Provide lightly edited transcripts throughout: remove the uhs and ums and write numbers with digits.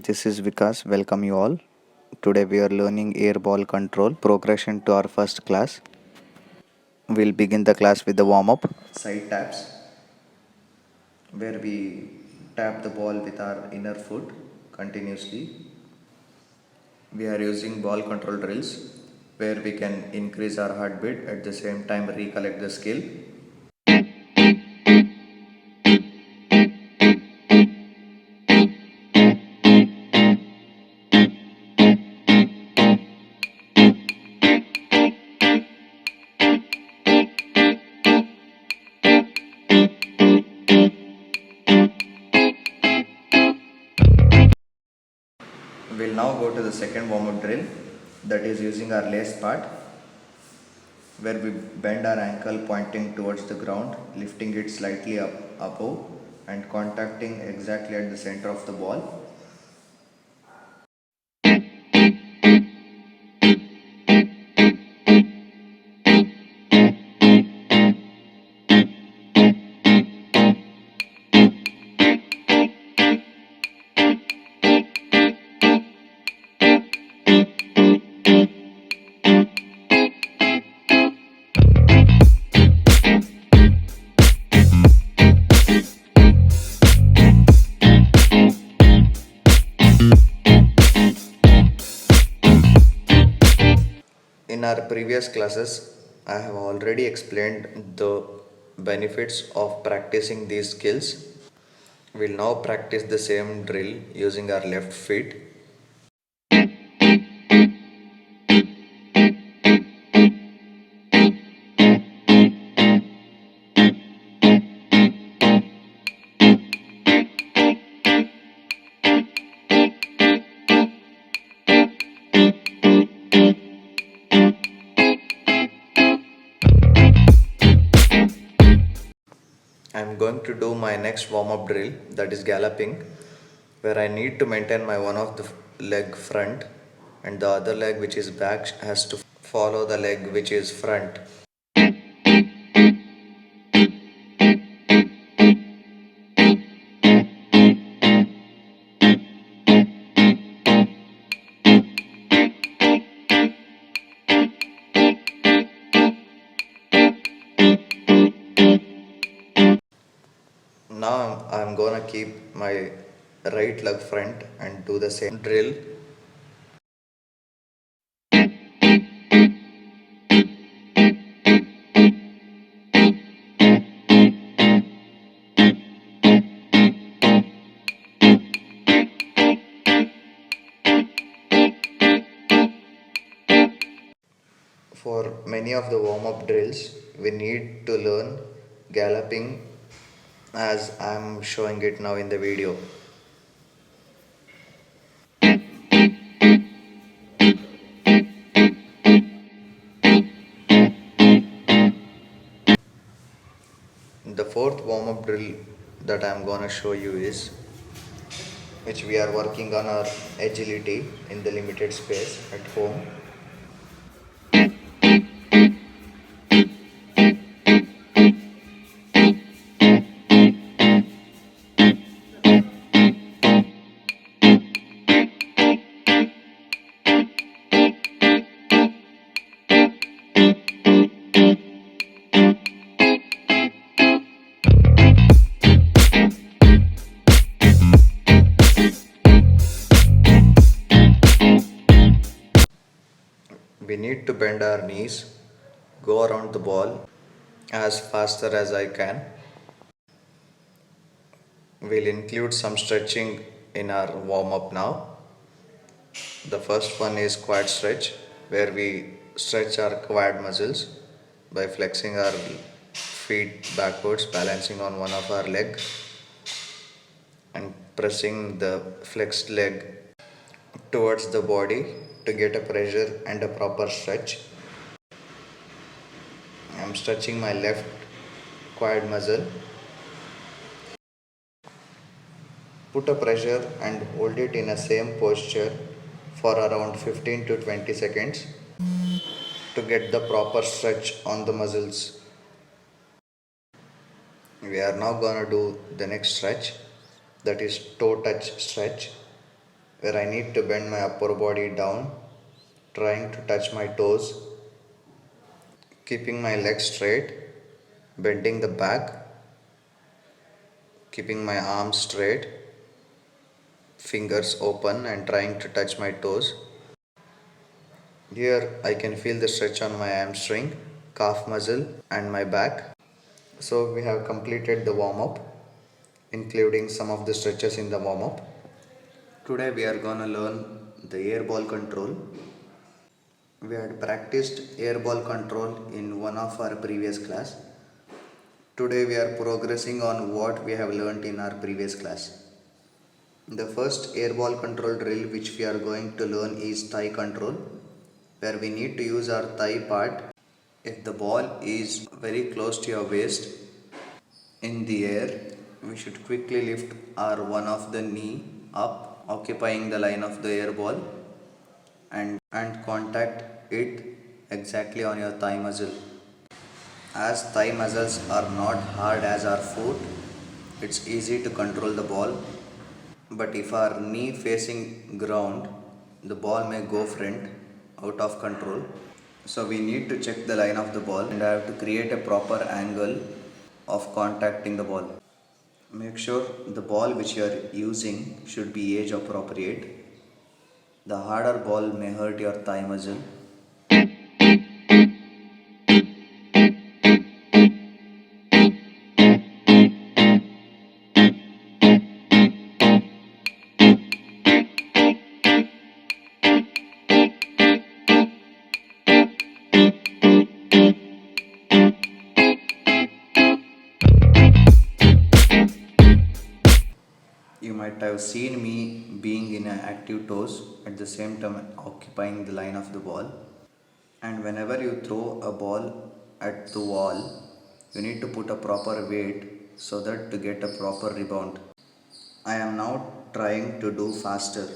This is Vikas. Welcome you all. Today we are learning air ball control progression to our first class. We'll begin the class with the warm up. Side taps, where we tap the ball with our inner foot continuously. We are using ball control drills, where we can increase our heartbeat at the same time recollect the skill. We'll now go to the second warm up drill, that is using our lace part, where we bend our ankle pointing towards the ground, lifting it slightly up above and contacting exactly at the center of the ball. In our previous classes, I have already explained the benefits of practicing these skills. We'll now practice the same drill using our left feet. I'm going to do my next warm up drill, that is galloping, where I need to maintain my one of the leg front and the other leg which is back has to follow the leg which is front. Now I'm gonna keep my right leg front and do the same drill. For many of the warm up drills, we need to learn galloping as I'm showing it now in the video. The fourth warm up drill that I'm gonna show you is which we are working on our agility in the limited space at home. We need to bend our knees, go around the ball as faster as I can. We'll include some stretching in our warm up now. The first one is quad stretch, where we stretch our quad muscles by flexing our feet backwards, balancing on one of our leg and pressing the flexed leg towards the body to get a pressure and a proper stretch. I'm stretching my left quad muscle. Put a pressure and hold it in a same posture for around 15 to 20 seconds to get the proper stretch on the muscles. We are now gonna do the next stretch, that is toe touch stretch. where I need to bend my upper body down, trying to touch my toes, keeping my legs straight, bending the back, keeping my arms straight, fingers open and trying to touch my toes. Here I can feel the stretch on my hamstring, calf muscle and my back. So we have completed the warm up, including some of the stretches in the warm up. Today we are gonna learn the air ball control. We had practiced air ball control in one of our previous class. Today we are progressing on what we have learned in our previous class. The first air ball control drill which we are going to learn is thigh control, where we need to use our thigh part. If the ball is very close to your waist in the air, we should quickly lift our one of the knee up, occupying the line of the air ball, and contact it exactly on your thigh muscle. As thigh muscles are not hard as our foot, it's easy to control the ball. But if our knee facing ground, the ball may go front, out of control. So we need to check the line of the ball and have to create a proper angle of contacting the ball. Make sure the ball which you are using should be age appropriate. The harder ball may hurt your thigh muscle. You might have seen me being in an active toes at the same time occupying the line of the ball. And whenever you throw a ball at the wall, you need to put a proper weight so that to get a proper rebound. I am now trying to do faster.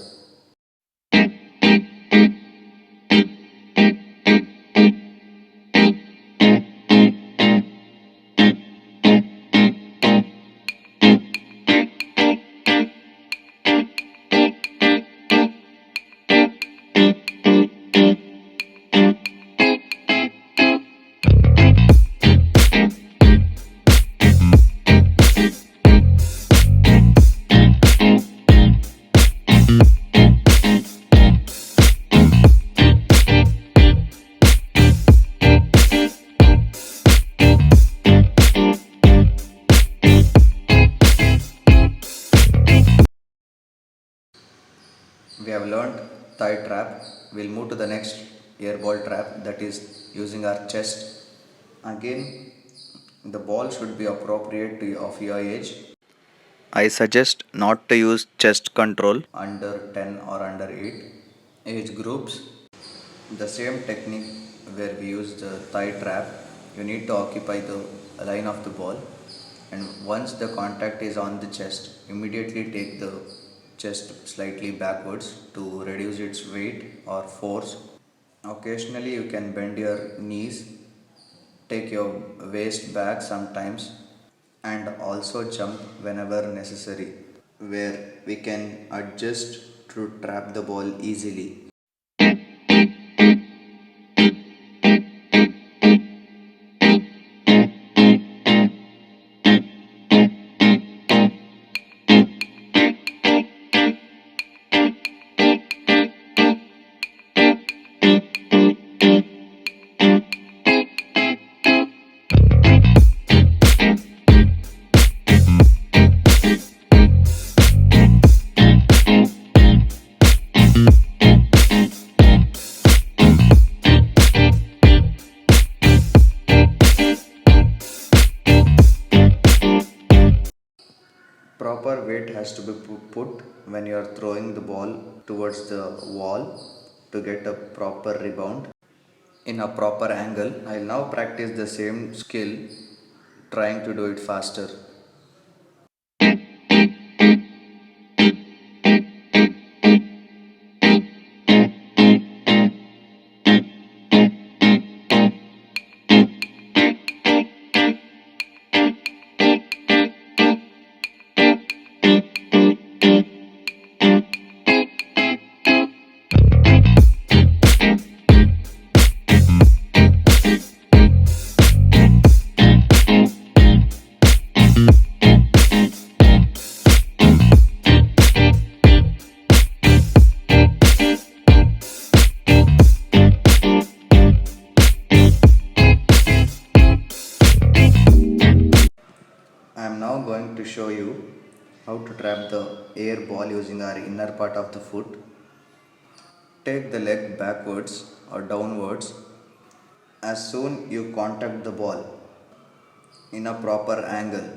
We have learned thigh trap. We'll move to the next air ball trap, that is using our chest. Again, the ball should be appropriate to of your age. I suggest not to use chest control under 10 or under 8 age groups. The same technique where we use the thigh trap, you need to occupy the line of the ball, and once the contact is on the chest, immediately take the chest slightly backwards to reduce its weight or force. Occasionally you can bend your knees, take your waist back sometimes, and also jump whenever necessary, where we can adjust to trap the ball easily. Proper weight has to be put when you are throwing the ball towards the wall to get a proper rebound in a proper angle. I'll now practice the same skill, trying to do it faster. using our inner part of the foot. Take the leg backwards or downwards as soon you contact the ball in a proper angle.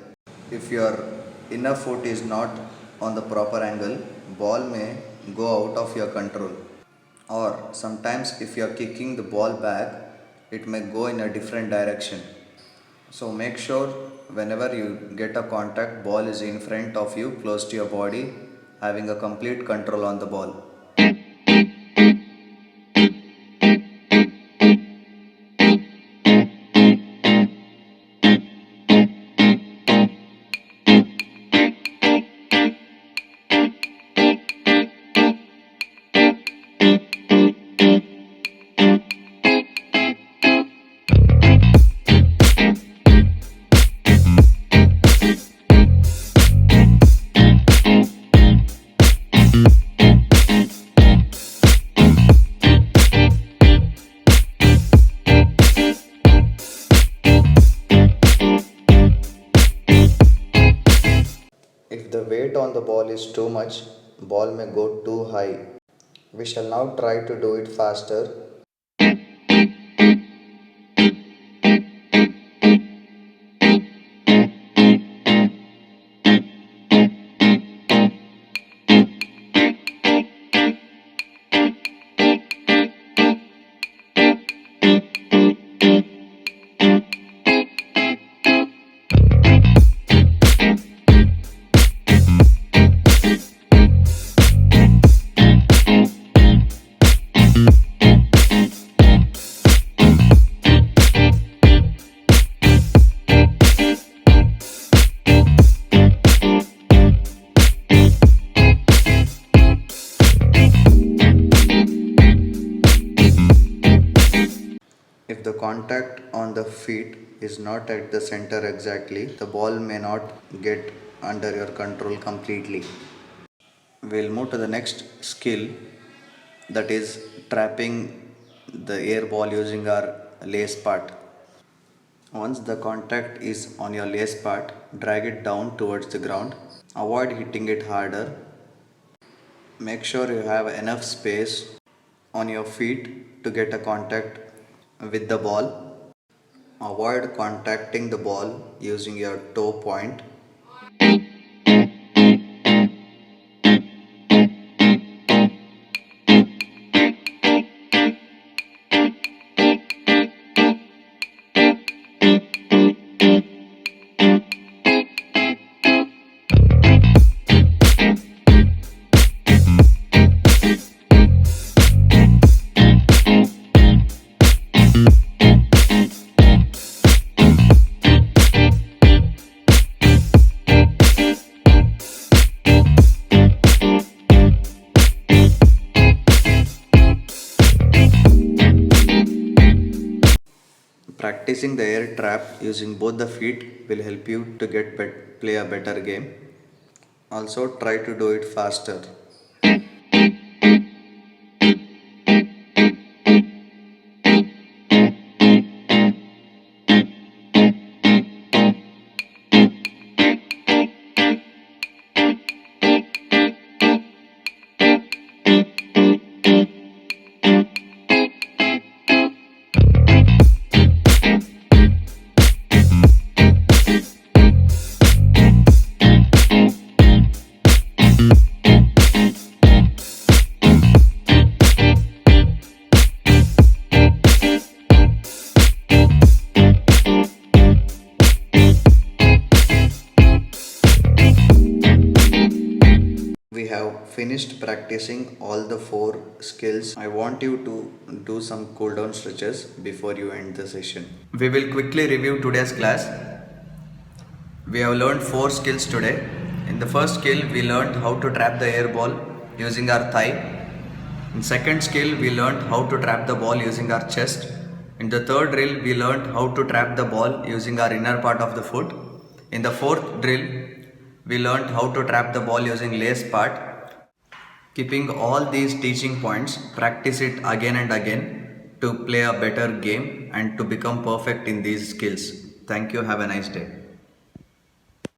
If your inner foot is not on the proper angle, ball may go out of your control. Or sometimes if you are kicking the ball back, it may go in a different direction. So make sure whenever you get a contact, ball is in front of you, close to your body, having a complete control on the ball. If the weight on the ball is too much, ball may go too high. We shall now try to do it faster. If the contact on the feet is not at the center exactly, the ball may not get under your control completely. We'll move to the next skill, that is trapping the air ball using our lace part. Once the contact is on your lace part, drag it down towards the ground. Avoid hitting it harder. Make sure you have enough space on your feet to get a contact with the ball. Avoid contacting the ball using your toe point. Practicing the air trap using both the feet will help you to play a better game. Also try to do it faster. We have finished practicing all the 4 skills. I want you to do some cool down stretches before you end the session. We will quickly review today's class. We have learned 4 skills today. In the first skill, we learned how to trap the air ball using our thigh. In second skill, we learned how to trap the ball using our chest. In the third drill, we learned how to trap the ball using our inner part of the foot. In the fourth drill, we learned how to trap the ball using lace part. Keeping all these teaching points, practice it again and again to play a better game and to become perfect in these skills. Thank you. Have a nice day.